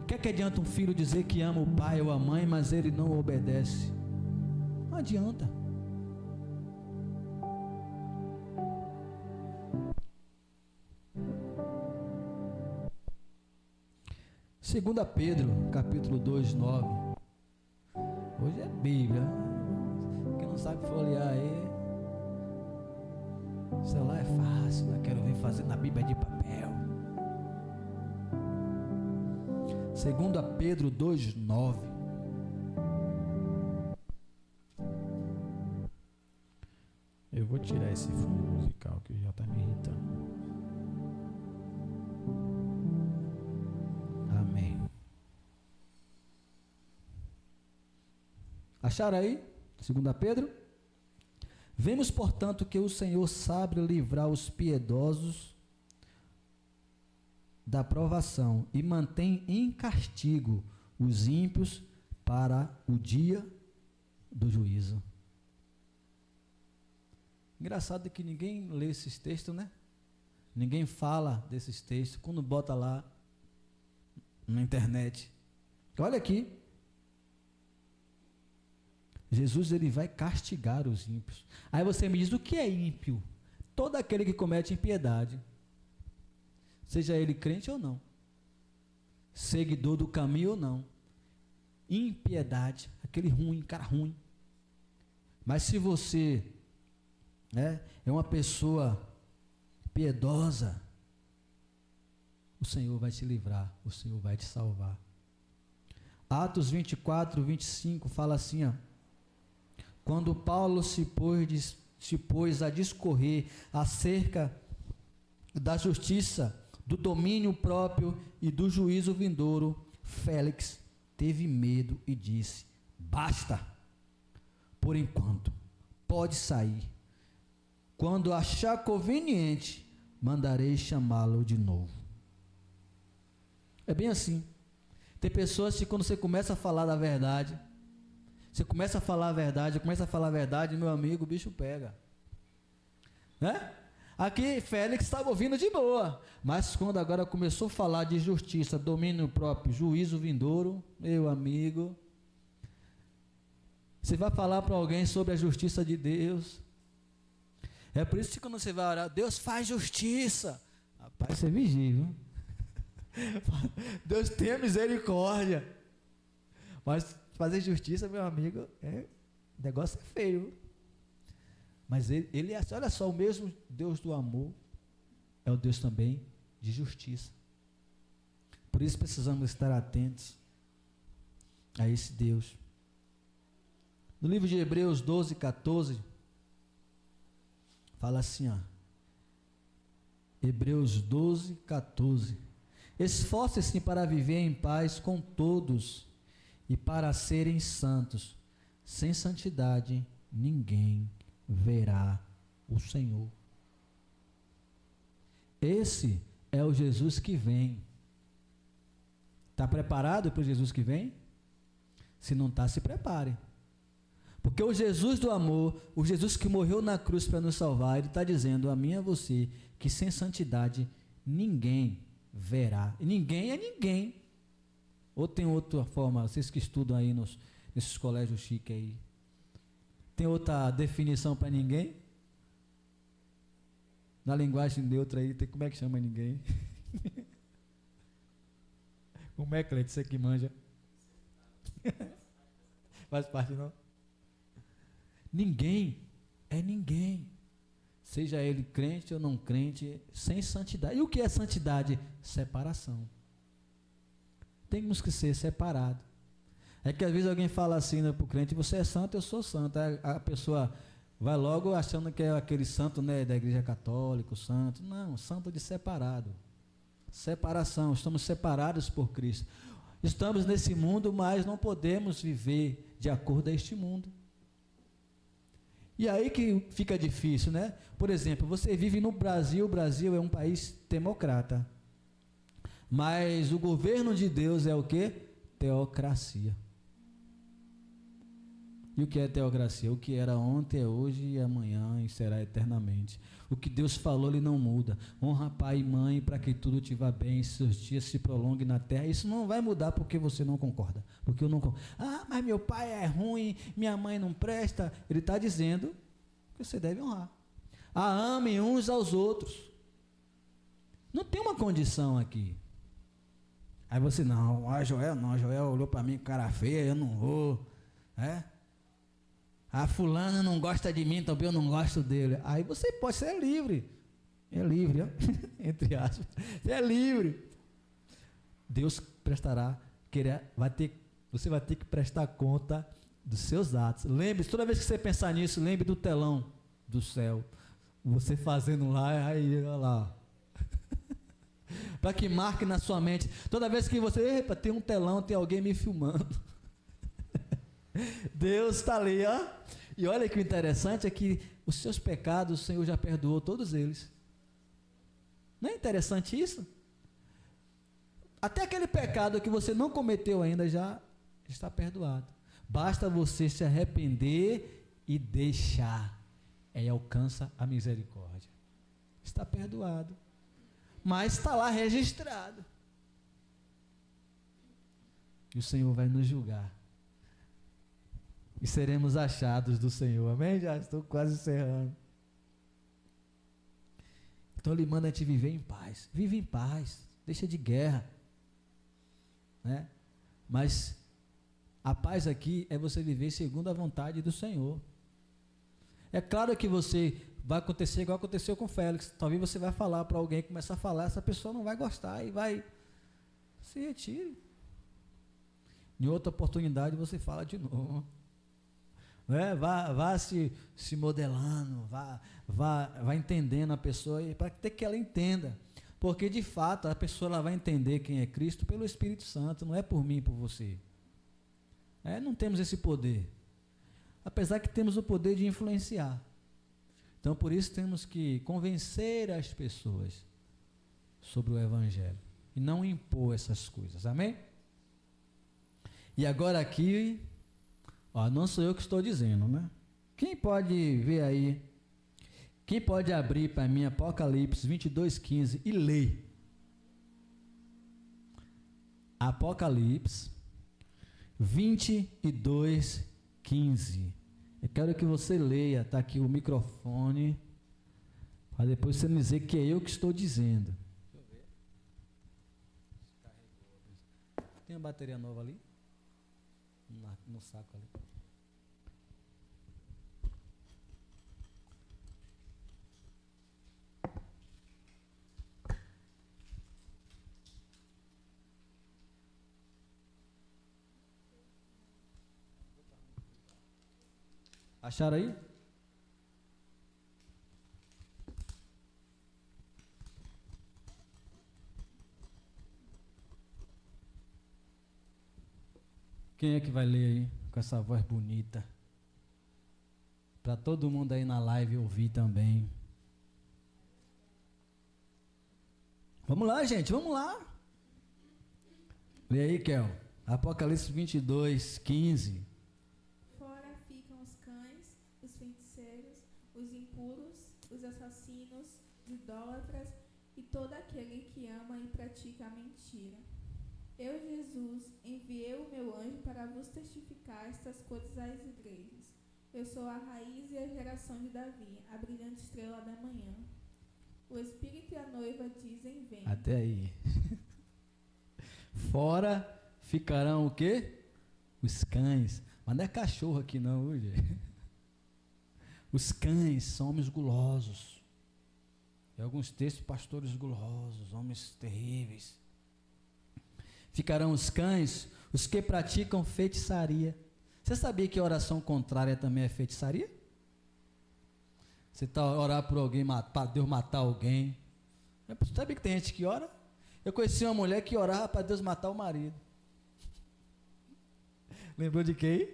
O que adianta um filho dizer que ama o pai ou a mãe, mas ele não obedece? Não adianta. Segunda Pedro, capítulo 2, 9. Hoje é Bíblia. Quem não sabe folhear aí, o celular é fácil, né? Quero ver fazer na Bíblia de papel. Segunda Pedro 2, 9. Eu vou tirar esse fundo musical que já está me irritando. Amém. Acharam aí? 2 Pedro? Vemos, portanto, que o Senhor sabe livrar os piedosos da provação e mantém em castigo os ímpios para o dia do juízo. Engraçado que ninguém lê esses textos, né? Ninguém fala desses textos. Quando bota lá na internet, olha aqui, Jesus, ele vai castigar os ímpios. Aí você me diz, o que é ímpio? Todo aquele que comete impiedade, seja ele crente ou não, seguidor do caminho ou não. Impiedade, aquele ruim, cara ruim. Mas se você é uma pessoa piedosa, o Senhor vai te livrar, o Senhor vai te salvar. Atos 24, 25 fala assim, ó: quando Paulo se pôs a discorrer acerca da justiça, do domínio próprio e do juízo vindouro, Félix teve medo e disse: basta, por enquanto, pode sair. Quando achar conveniente, mandarei chamá-lo de novo. É bem assim. Tem pessoas que quando você começa a falar da verdade, você começa a falar a verdade, meu amigo, o bicho pega. Né? Aqui Félix estava ouvindo de boa, mas quando agora começou a falar de justiça, domínio próprio, juízo vindouro, meu amigo, você vai falar para alguém sobre a justiça de Deus. É por isso que quando você vai orar, Deus faz justiça. Rapaz, você vigia, viu? Deus tenha misericórdia. Mas fazer justiça, meu amigo, o negócio é feio. Mas ele é, olha só, o mesmo Deus do amor é o Deus também de justiça. Por isso precisamos estar atentos a esse Deus. No livro de Hebreus 12, 14, fala assim, ó. Hebreus 12, 14. Esforcem-se para viver em paz com todos e para serem santos. Sem santidade, ninguém verá o Senhor. Esse é o Jesus que vem. Está preparado para o Jesus que vem? Se não está, se prepare. Porque o Jesus do amor, o Jesus que morreu na cruz para nos salvar, ele está dizendo a mim e a você que sem santidade ninguém verá. Ninguém é ninguém. Ou tem outra forma, vocês que estudam aí nesses colégios chiques aí, tem outra definição para ninguém? Na linguagem neutra aí, como é que chama ninguém? Como é, Cleide, você que manja? Faz parte não? Ninguém é ninguém. Seja ele crente ou não crente, sem santidade. E o que é santidade? Separação. Temos que ser separados. É que às vezes alguém fala assim, né, para o crente, você é santo, eu sou santo. A pessoa vai logo achando que é aquele santo, né, da igreja católica, santo. Não, santo de separado. Separação, estamos separados por Cristo. Estamos nesse mundo, mas não podemos viver de acordo a este mundo. E aí que fica difícil, né? Por exemplo, você vive no Brasil, o Brasil é um país democrata. Mas o governo de Deus é o quê? Teocracia. E o que é teocracia? O que era ontem é hoje e amanhã e será eternamente. O que Deus falou, Ele não muda. Honra pai e mãe para que tudo te vá bem, seus dias se prolonguem na terra. Isso não vai mudar porque você não concorda. Porque eu não concordo. Ah, mas meu pai é ruim, minha mãe não presta. Ele está dizendo que você deve honrar. Ah, amem uns aos outros. Não tem uma condição aqui. Aí você, não, Joel olhou para mim com cara feia, eu não vou. A fulana não gosta de mim, também eu não gosto dele. Aí você pode ser livre. É livre, ó. Entre aspas. Você é livre. Deus prestará, você vai ter que prestar conta dos seus atos. Lembre-se, toda vez que você pensar nisso, lembre do telão do céu. Você fazendo lá, aí, olha lá. Para que marque na sua mente. Toda vez que você, epa, tem um telão, tem alguém me filmando. Deus está ali, ó. E olha que o interessante é que os seus pecados o Senhor já perdoou todos eles. Não é interessante isso? Até aquele pecado que você não cometeu ainda já está perdoado. Basta você se arrepender e deixar. Aí alcança a misericórdia. Está perdoado. Mas está lá registrado. E o Senhor vai nos julgar. E seremos achados do Senhor. Amém? Já estou quase encerrando. Então Ele manda a gente viver em paz. Vive em paz. Deixa de guerra. Né? Mas a paz aqui é você viver segundo a vontade do Senhor. É claro que vai acontecer igual aconteceu com Félix. Talvez você vai falar para alguém, começar a falar, essa pessoa não vai gostar e vai se retire. Em outra oportunidade você fala de novo. Né? Vá se modelando, vá entendendo a pessoa, para que ela entenda, porque de fato a pessoa ela vai entender quem é Cristo pelo Espírito Santo, não é por mim, por você. Não temos esse poder, apesar que temos o poder de influenciar. Então por isso temos que convencer as pessoas sobre o Evangelho e não impor essas coisas, amém? E agora aqui, não sou eu que estou dizendo, né? Quem pode ver aí? Quem pode abrir para mim Apocalipse 22:15 e ler? Apocalipse 22:15. Eu quero que você leia, está aqui o microfone, para depois você me dizer que é eu que estou dizendo. Deixa eu ver. Tem uma bateria nova ali? No saco ali. Acharam aí? Quem é que vai ler aí com essa voz bonita? Para todo mundo aí na live ouvir também. Vamos lá, gente, vamos lá. Lê aí, Kel. Apocalipse 22:15. Fora ficam os cães, os feiticeiros, os impuros, os assassinos, os idólatras e todo aquele que ama e pratica a mentira. Eu, Jesus, enviei o meu anjo para vos testificar estas coisas às igrejas. Eu sou a raiz e a geração de Davi, a brilhante estrela da manhã. O Espírito e a noiva dizem, vem. Até aí. Fora ficarão o quê? Os cães. Mas não é cachorro aqui não, hoje. Os cães são homens gulosos. Em alguns textos, pastores gulosos, homens terríveis. Ficarão os cães, os que praticam feitiçaria. Você sabia que a oração contrária também é feitiçaria? Você está a orar por alguém, para Deus matar alguém. Sabe que tem gente que ora? Eu conheci uma mulher que orava para Deus matar o marido. Lembrou de quem?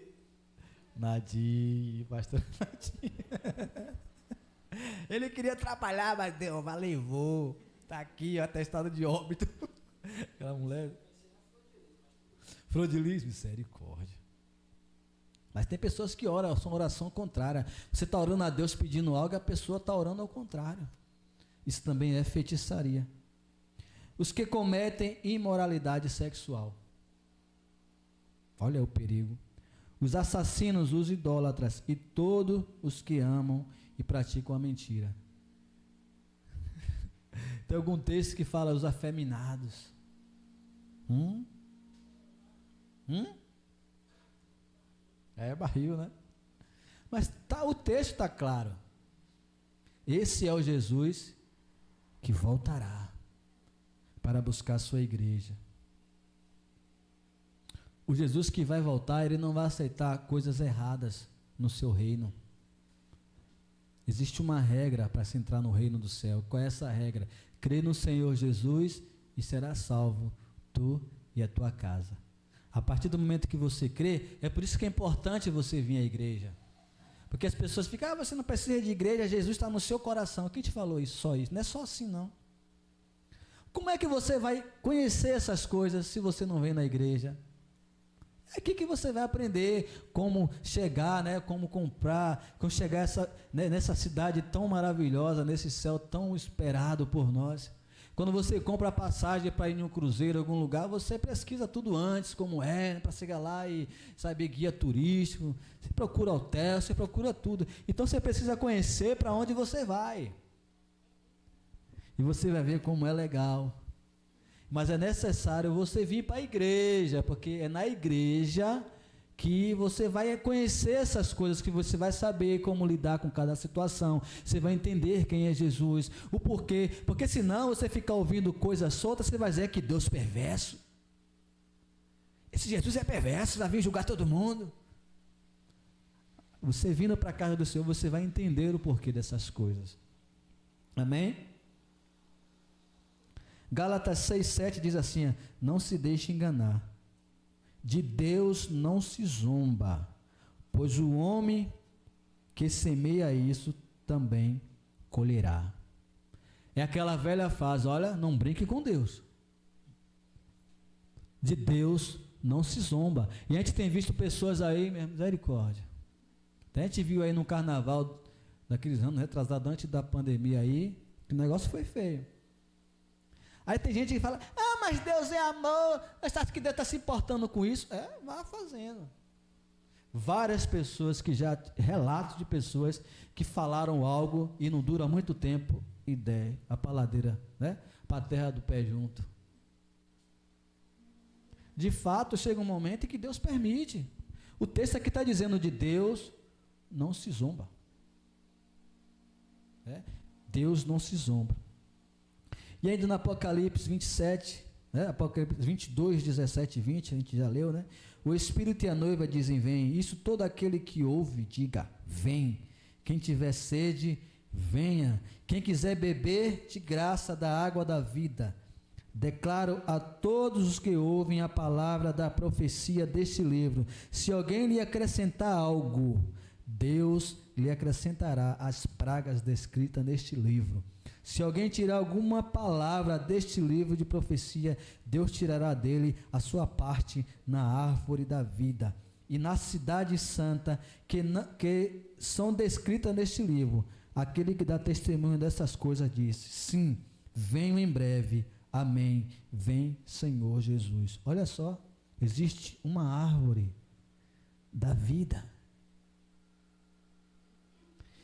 Nadir, pastor Nadir. Ele queria atrapalhar, mas Deus levou. Está aqui, ó, atestado de óbito. Aquela mulher. Flor de Lis, misericórdia. Mas tem pessoas que oram, são oração contrária. Você está orando a Deus pedindo algo e a pessoa está orando ao contrário. Isso também é feitiçaria. Os que cometem imoralidade sexual. Olha o perigo. Os assassinos, os idólatras e todos os que amam e praticam a mentira. Tem algum texto que fala os afeminados. É barril, né? Mas o texto está claro. Esse é o Jesus que voltará para buscar a sua igreja. O Jesus que vai voltar, ele não vai aceitar coisas erradas no seu reino. Existe uma regra para se entrar no reino do céu. Qual é essa regra? Crê no Senhor Jesus e será salvo, tu e a tua casa. A partir do momento que você crê, é por isso que é importante você vir à igreja. Porque as pessoas ficam, você não precisa de igreja, Jesus está no seu coração. Quem te falou isso? Só isso. Não é só assim, não. Como é que você vai conhecer essas coisas se você não vem na igreja? É aqui que você vai aprender como chegar, né, como comprar, como chegar nessa cidade tão maravilhosa, nesse céu tão esperado por nós. Quando você compra a passagem para ir em um cruzeiro, em algum lugar, você pesquisa tudo antes, como é, para chegar lá e saber guia turístico, você procura hotel, você procura tudo. Então você precisa conhecer para onde você vai. E você vai ver como é legal. Mas é necessário você vir para a igreja, porque é na igreja que você vai conhecer essas coisas, que você vai saber como lidar com cada situação, você vai entender quem é Jesus, o porquê, porque senão você ficar ouvindo coisas soltas, você vai dizer que Deus é perverso, esse Jesus é perverso, vai vir julgar todo mundo. Você vindo para a casa do Senhor, você vai entender o porquê dessas coisas, amém? Gálatas 6,7 diz assim, não se deixe enganar, de Deus não se zomba, pois o homem que semeia isso também colherá. É aquela velha frase, olha, não brinque com Deus. De Deus não se zomba. E a gente tem visto pessoas aí, misericórdia. Até a gente viu aí no carnaval, daqueles anos retrasados antes da pandemia aí, que o negócio foi feio. Aí tem gente que fala, mas Deus é amor, mas acha que Deus está se importando com isso? Vá fazendo. Várias pessoas que já, relatos de pessoas que falaram algo e não dura muito tempo, e der a paladeira, né, para a terra do pé junto. De fato, chega um momento em que Deus permite. O texto aqui está dizendo de Deus, não se zomba. Deus não se zomba. E ainda no Apocalipse 27, né, Apocalipse 22, 17 e 20, a gente já leu, né? O Espírito e a noiva dizem, vem. Isso todo aquele que ouve, diga, vem. Quem tiver sede, venha. Quem quiser beber de graça da água da vida. Declaro a todos os que ouvem a palavra da profecia deste livro. Se alguém lhe acrescentar algo, Deus lhe acrescentará as pragas descritas neste livro. Se alguém tirar alguma palavra deste livro de profecia, Deus tirará dele a sua parte na árvore da vida. E na cidade santa, que são descritas neste livro, aquele que dá testemunho dessas coisas disse, sim, venho em breve, amém, vem Senhor Jesus. Olha só, existe uma árvore da vida.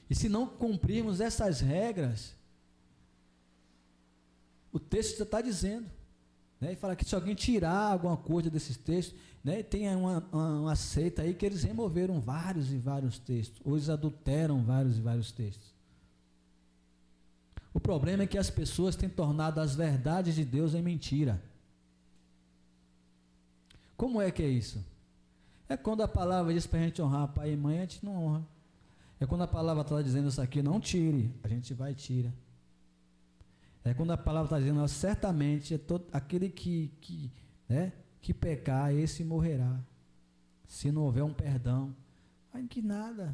E se não cumprirmos essas regras, o texto já está dizendo, né, e fala que se alguém tirar alguma coisa desses textos, né, tem uma seita aí que eles removeram vários e vários textos, ou eles adulteram vários e vários textos. O problema é que as pessoas têm tornado as verdades de Deus em mentira. Como é que é isso? É quando a palavra diz para a gente honrar pai e mãe, a gente não honra. É quando a palavra está dizendo isso aqui, não tire, a gente vai e tira. É quando a palavra está dizendo, certamente, é todo, aquele que pecar, esse morrerá. Se não houver um perdão. Ai, que nada.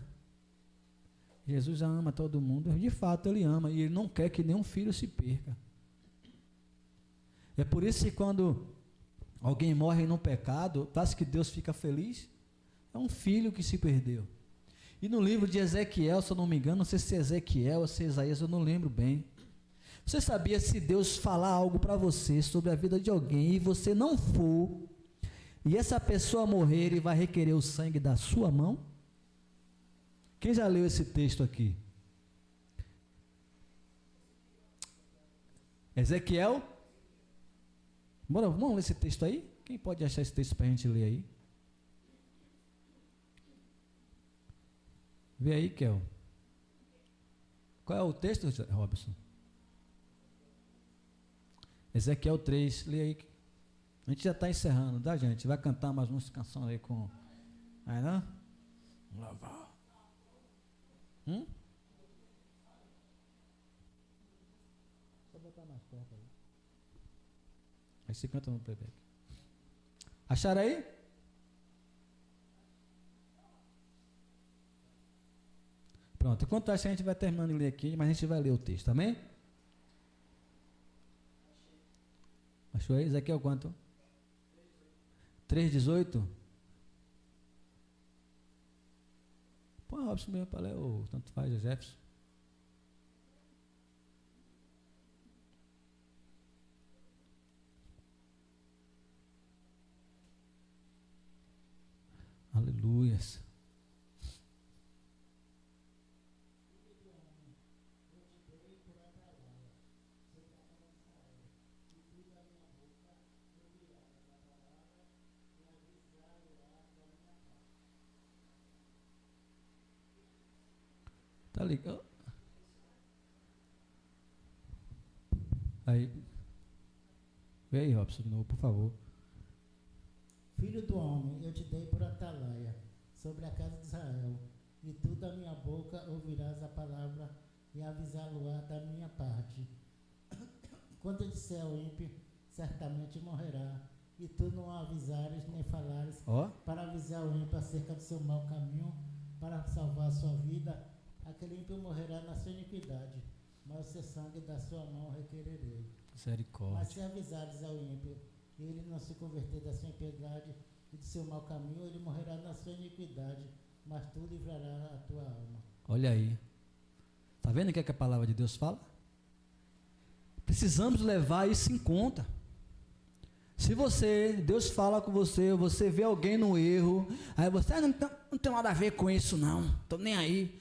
Jesus ama todo mundo. De fato, Ele ama. E Ele não quer que nenhum filho se perca. É por isso que quando alguém morre no pecado, parece que Deus fica feliz. É um filho que se perdeu. E no livro de Ezequiel, se eu não me engano, não sei se é Ezequiel ou se é Isaías, eu não lembro bem. Você sabia, se Deus falar algo para você sobre a vida de alguém e você não for, e essa pessoa morrer, ele vai requerer o sangue da sua mão? Quem já leu esse texto aqui? Ezequiel? Bora, vamos ler esse texto aí? Quem pode achar esse texto para a gente ler aí? Vê aí, Kel. Qual é o texto, Robson? Ezequiel 3, lê aí. A gente já está encerrando, tá, gente? Vai cantar mais uma canção aí com... Aí, não? Vamos lá. Só botar mais perto aí. Aí você canta no playback. Acharam aí? Pronto, enquanto a gente vai terminando de ler aqui, mas a gente vai ler o texto, amém? Achou aí? Ezequiel quanto? 3,18? Põe o Robson mesmo para ler, ou tanto faz, o Jefferson. Aleluias. Tá ligado? Aí. Vê aí, Robson, de novo, por favor. Filho do homem, eu te dei por atalaia sobre a casa de Israel, e tu da minha boca ouvirás a palavra e avisá-lo-á da minha parte. Quando eu disser ao ímpio, certamente morrerá, e tu não avisares nem falares para avisar o ímpio acerca do seu mau caminho, para salvar a sua vida, aquele ímpio morrerá na sua iniquidade, mas o seu sangue da sua mão requererei. Misericórdia. Mas se avisares ao ímpio, e ele não se converter da sua impiedade e do seu mau caminho, ele morrerá na sua iniquidade, mas tu livrarás a tua alma. Olha aí. Está vendo o que a palavra de Deus fala? Precisamos levar isso em conta. Se Deus fala com você, você vê alguém no erro, aí você, não tem nada a ver com isso não, estou nem aí.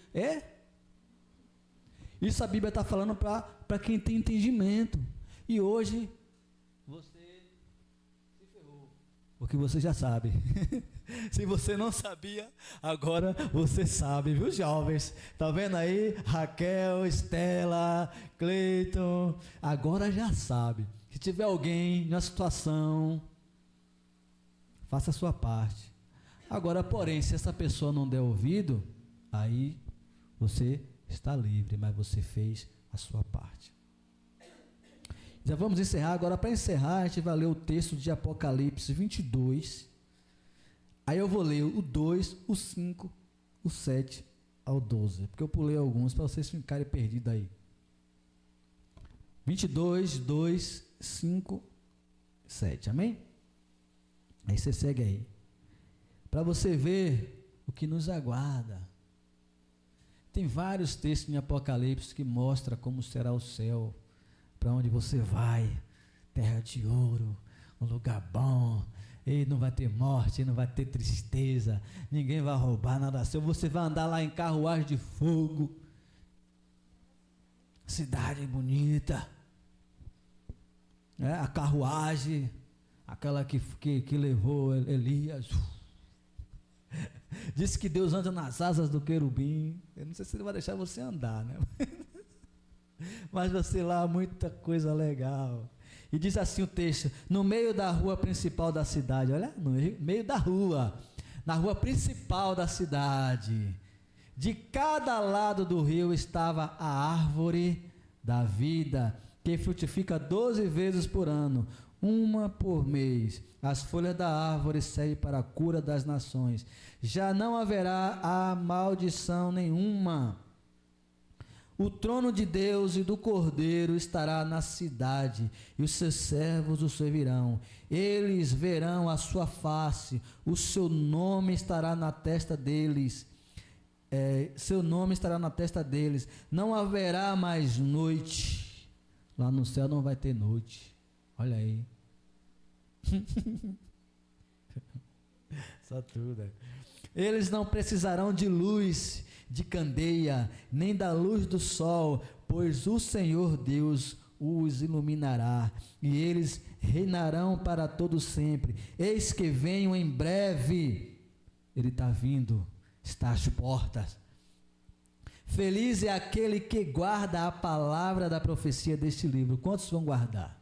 Isso a Bíblia está falando para quem tem entendimento. E hoje, você se ferrou, porque você já sabe. Se você não sabia, agora você sabe, viu, jovens? Tá vendo aí? Raquel, Estela, Cleiton, agora já sabe. Se tiver alguém na situação, faça a sua parte. Agora, porém, se essa pessoa não der ouvido, aí você está livre, mas você fez a sua parte. Já vamos encerrar. Agora, para encerrar, a gente vai ler o texto de Apocalipse 22. Aí eu vou ler o 2, o 5, o 7 ao 12, porque eu pulei alguns para vocês ficarem perdidos aí. 22, 2, 5, 7, amém? Aí você segue aí, para você ver o que nos aguarda. Tem vários textos em Apocalipse que mostram como será o céu, para onde você vai, terra de ouro, um lugar bom, e não vai ter morte, não vai ter tristeza, ninguém vai roubar nada seu, você vai andar lá em carruagem de fogo, cidade bonita, a carruagem, aquela que levou Elias, disse que Deus anda nas asas do querubim. Eu não sei se ele vai deixar você andar, né? Mas você lá, muita coisa legal. E diz assim o texto: no meio da rua principal da cidade, olha, no meio da rua, na rua principal da cidade, de cada lado do rio estava a árvore da vida, que frutifica 12 vezes por ano, uma por mês. As folhas da árvore servem para a cura das nações. Já não haverá a maldição nenhuma. O trono de Deus e do Cordeiro estará na cidade, e os seus servos o servirão. Eles verão a sua face, o seu nome estará na testa deles. Seu nome estará na testa deles. Não haverá mais noite. Lá no céu não vai ter noite. Olha aí. Só tudo. Eles não precisarão de luz, de candeia, nem da luz do sol, pois o Senhor Deus os iluminará, e eles reinarão para todo sempre. Eis que venho em breve. Ele está vindo, está às portas. Feliz é aquele que guarda a palavra da profecia deste livro. Quantos vão guardar?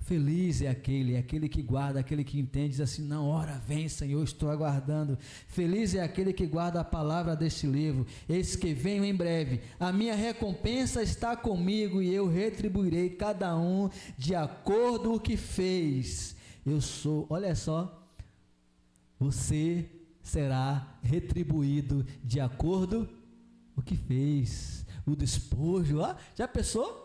Feliz é aquele que guarda, aquele que entende, diz assim: não, hora vem, Senhor, estou aguardando. Feliz é aquele que guarda a palavra deste livro. Eis que venho em breve, a minha recompensa está comigo, e eu retribuirei cada um de acordo com o que fez. Eu sou, olha só, você será retribuído de acordo com o que fez. O despojo, ó, já pensou?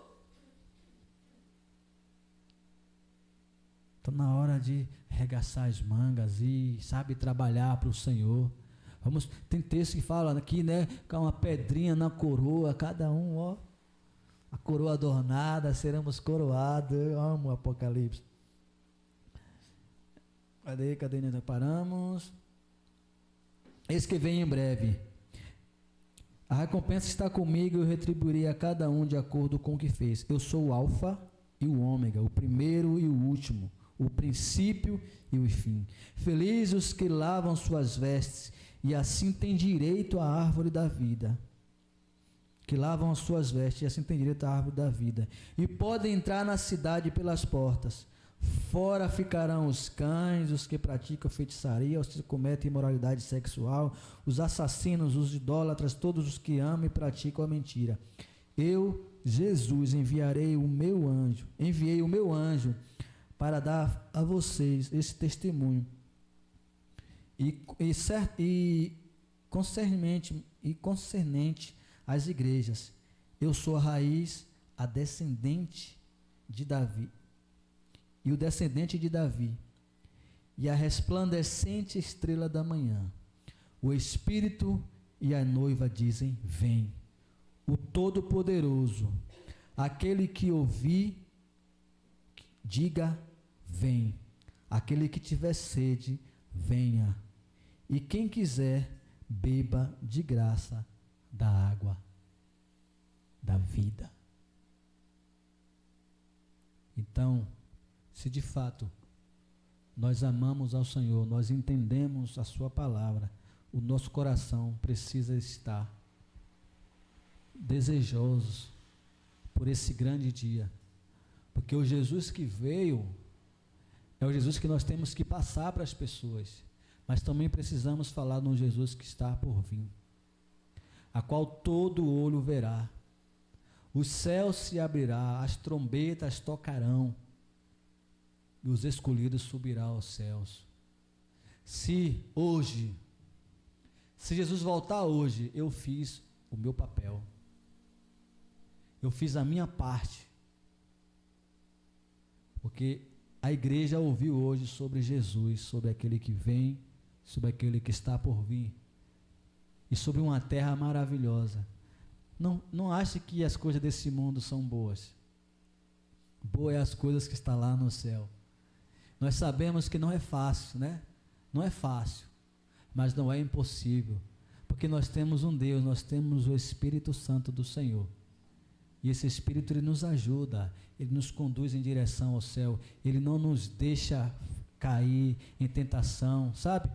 Está na hora de arregaçar as mangas e, sabe, trabalhar para o Senhor. Tem texto que fala aqui, né, com uma pedrinha na coroa, cada um, ó, a coroa adornada, seremos coroados. Eu amo o Apocalipse. Cadê, nós paramos? Eis que vem em breve. A recompensa está comigo, eu retribuirei a cada um de acordo com o que fez. Eu sou o Alfa e o Ômega, o primeiro e o último, o princípio e o fim. Felizes os que lavam suas vestes, e assim têm direito à árvore da vida. Que lavam as suas vestes, e assim têm direito à árvore da vida. E podem entrar na cidade pelas portas. Fora ficarão os cães, os que praticam feitiçaria, os que cometem imoralidade sexual, os assassinos, os idólatras, todos os que amam e praticam a mentira. Eu, Jesus, enviei o meu anjo para dar a vocês esse testemunho e concernente às igrejas. Eu sou a raiz, a descendente de Davi, e o descendente de Davi, e a resplandecente estrela da manhã. O Espírito e a noiva dizem: vem. O Todo-Poderoso, aquele que ouvir, diga: vem. Aquele que tiver sede, venha. E quem quiser, beba de graça da água da vida. Então, se de fato nós amamos ao Senhor, nós entendemos a sua palavra, o nosso coração precisa estar desejoso por esse grande dia, porque o Jesus que veio é o Jesus que nós temos que passar para as pessoas, mas também precisamos falar de um Jesus que está por vir, a qual todo olho verá, o céu se abrirá, as trombetas tocarão, e os escolhidos subirão aos céus. Se Jesus voltar hoje, eu fiz o meu papel, eu fiz a minha parte, porque a igreja ouviu hoje sobre Jesus, sobre aquele que vem, sobre aquele que está por vir, e sobre uma terra maravilhosa. Não ache que as coisas desse mundo são boas. Boa é as coisas que estão lá no céu. Nós sabemos que não é fácil, né? Não é fácil, mas não é impossível, porque nós temos um Deus, nós temos o Espírito Santo do Senhor, e esse Espírito, ele nos ajuda, ele nos conduz em direção ao céu, ele não nos deixa cair em tentação, sabe?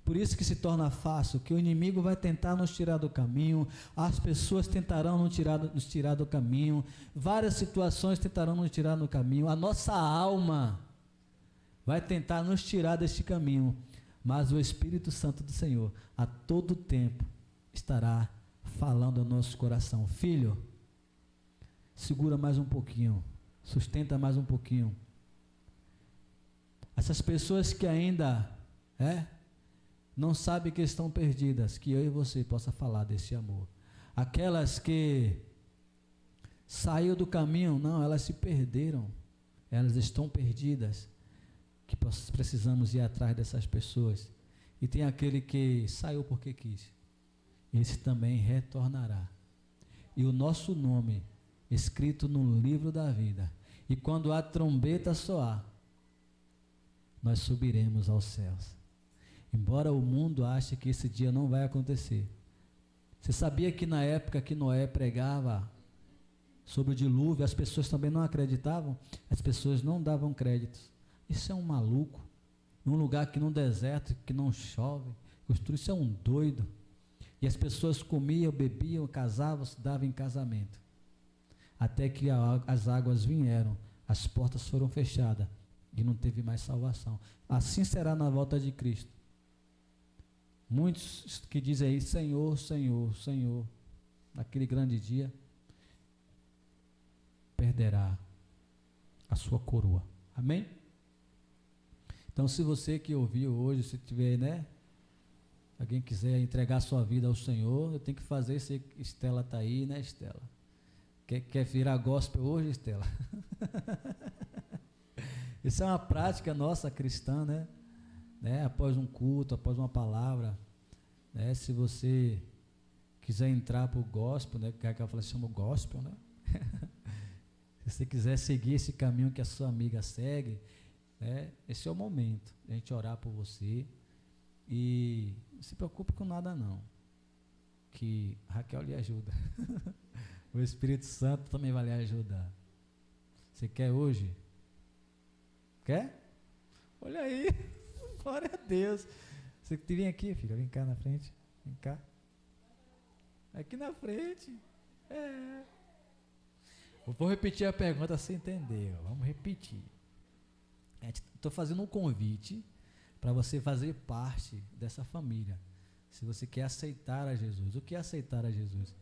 Por isso que se torna fácil, que o inimigo vai tentar nos tirar do caminho, as pessoas tentarão nos tirar do caminho, várias situações tentarão nos tirar do caminho, a nossa alma vai tentar nos tirar deste caminho, mas o Espírito Santo do Senhor, a todo tempo, estará falando ao nosso coração: filho, segura mais um pouquinho, sustenta mais um pouquinho. Essas pessoas que ainda não sabem que estão perdidas, que eu e você possa falar desse amor. Aquelas que saiu do caminho, não, elas se perderam. Elas estão perdidas. Que precisamos ir atrás dessas pessoas. E tem aquele que saiu porque quis. Esse também retornará. E o nosso nome escrito no livro da vida. E quando a trombeta soar, nós subiremos aos céus. Embora o mundo ache que esse dia não vai acontecer. Você sabia que na época que Noé pregava sobre o dilúvio, as pessoas também não acreditavam? As pessoas não davam créditos. Isso é um maluco. Num lugar que num deserto, que não chove. Isso é um doido. E as pessoas comiam, bebiam, casavam, se davam em casamento. Até que as águas vieram, as portas foram fechadas e não teve mais salvação. Assim será na volta de Cristo. Muitos que dizem aí, Senhor, Senhor, Senhor, naquele grande dia, perderá a sua coroa. Amém? Então, se você que ouviu hoje, se tiver, né? Alguém quiser entregar sua vida ao Senhor, eu tenho que fazer isso. Estela está aí, né, Estela? Quer virar gospel hoje, Estela? Isso é uma prática nossa cristã, né? Após um culto, após uma palavra, né? Se você quiser entrar para o gospel, né? Que ela fala, chama o gospel, né? Se você quiser seguir esse caminho que a sua amiga segue, né? Esse é o momento de a gente orar por você. E não se preocupe com nada não, que Raquel lhe ajuda. O Espírito Santo também vai lhe ajudar. Você quer hoje? Quer? Olha aí, glória a Deus. Você que vem aqui, filha, vem cá na frente, vem cá. Aqui na frente. Vou repetir a pergunta, você entendeu? Vamos repetir. Estou fazendo um convite para você fazer parte dessa família. Se você quer aceitar a Jesus. O que é aceitar a Jesus?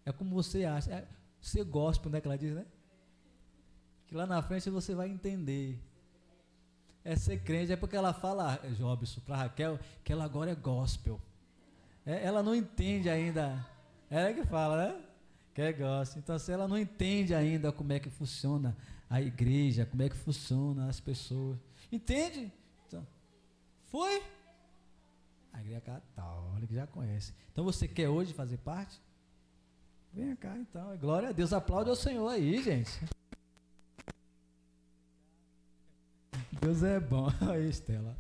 É como você acha. É ser gospel, né? Que ela diz, né? Que lá na frente você vai entender. É ser crente. É porque ela fala, Jobson, para Raquel, que ela agora é gospel. Ela não entende ainda. Ela que fala, né? Que é gospel. Então, se ela não entende ainda como é que funciona a igreja, como é que funciona as pessoas. Entende? Então, foi? A igreja católica já conhece. Então você quer hoje fazer parte? Venha cá então. Glória a Deus. Aplaude ao Senhor aí, gente. Deus é bom. Aí, Estela.